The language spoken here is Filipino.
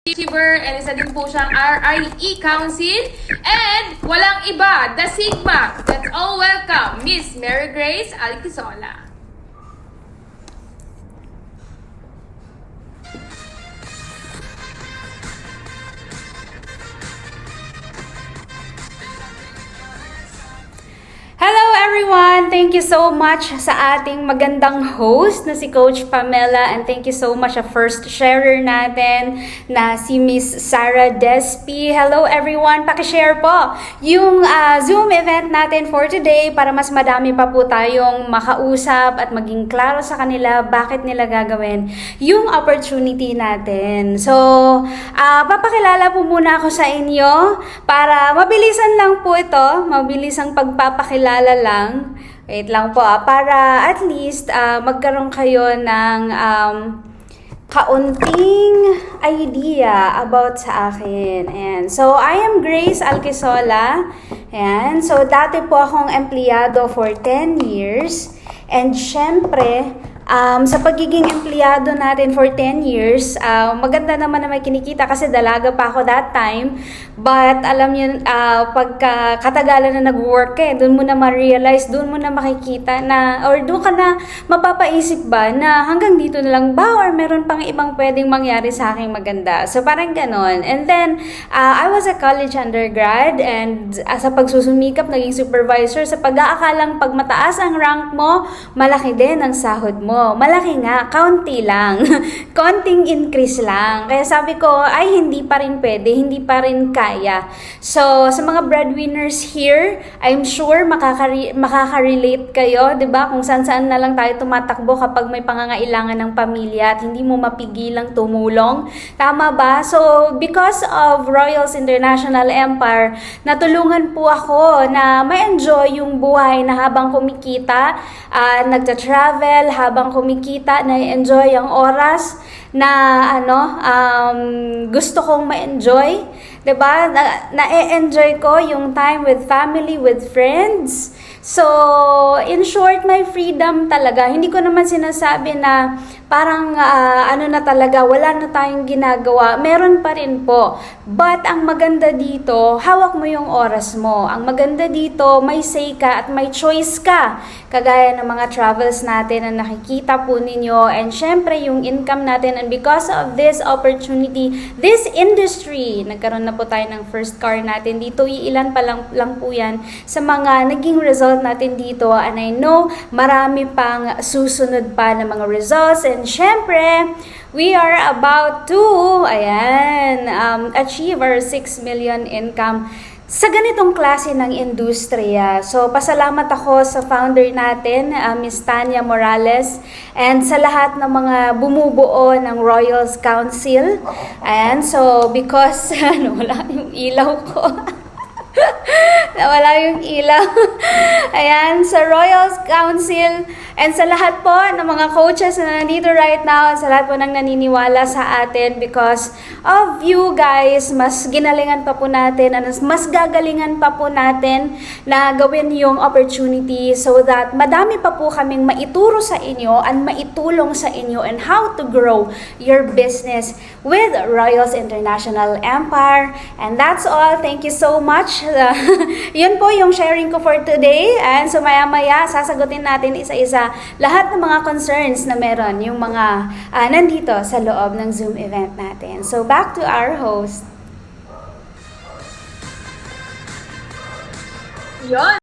Achiever and isa din po siyang RIE Council and walang iba, The Sigma. Let's all welcome Miss Mary Grace Alquisola. Hello everyone! Thank you so much sa ating magandang host na si Coach Pamela, and thank you so much sa first sharer natin na si Miss Sarah Despi. Hello everyone! Pakishare po yung Zoom event natin for today para mas madami pa po tayong makausap at maging klaro sa kanila bakit nila gagawin yung opportunity natin. So, papakilala po muna ako sa inyo para mabilisan lang po ito, mabilisang pagpapakilala lang. Wait lang po para at least magkaroon kayo ng kaunting idea about sa akin. And so, I am Grace Alquisola. And so, dati po akong empleyado for 10 years. And syempre, sa pagiging empleyado natin for 10 years, maganda naman na may kinikita kasi dalaga pa ako that time. But alam niyo, pagka katagalan na nag-work doon mo na ma-realize, doon mo na makikita na, or doon ka na mapapaisip ba na hanggang dito na lang ba or meron pang ibang pwedeng mangyari sa aking maganda. So parang ganon. And then, I was a college undergrad and sa pagsusumikap, naging supervisor, sa pag-aakalang pag mataas ang rank mo, malaki din ang sahod mo. Malaki nga, kaunti lang. Konting increase lang. Kaya sabi ko, ay hindi pa rin pwede, hindi pa rin kaya. So, sa mga breadwinners here, I'm sure makaka-relate kayo, 'di ba? Kung saan-saan na lang tayo tumatakbo kapag may pangangailangan ng pamilya at hindi mo mapigilang tumulong. Tama ba? So, because of Royals International Empire, natulungan po ako na ma-enjoy yung buhay na habang kumikita, nagta-travel, habang kumikita, na-enjoy ang oras na gusto kong ma-enjoy. 'Di ba? Na-enjoy ko yung time with family, with friends. So, in short, my freedom talaga. Hindi ko naman sinasabi na parang na talaga, wala na tayong ginagawa. Meron pa rin po. But ang maganda dito, hawak mo yung oras mo. Ang maganda dito, may say ka at may choice ka. Kagaya ng mga travels natin na nakikita po ninyo. And syempre, yung income natin. And because of this opportunity, this industry, nagkaroon na po tayo ng first car natin dito. Ilan pa lang po yan sa mga naging result natin dito, and I know marami pang susunod pa na mga results. And syempre, we are about to achieve our 6 million income sa ganitong klase ng industriya. So, pasalamat ako sa founder natin, Ms. Tanya Morales, and sa lahat ng mga bumubuo ng Royals Council. And so, because wala yung ilaw ko. Nawala yung ilaw. Ayan, sa Royals Council and sa lahat po ng mga coaches na nandito right now, at sa lahat po ng naniniwala sa atin, because of you guys, mas ginalingan pa po natin at mas gagalingan pa po natin na gawin yung opportunity so that madami pa po kaming maituro sa inyo and maitulong sa inyo and how to grow your business with Royals International Empire. And that's all. Thank you so much. Yun po yung sharing ko for today. And so maya-maya, sasagutin natin isa-isa lahat ng mga concerns na meron yung mga nandito sa loob ng Zoom event natin. So back to our host. Yun.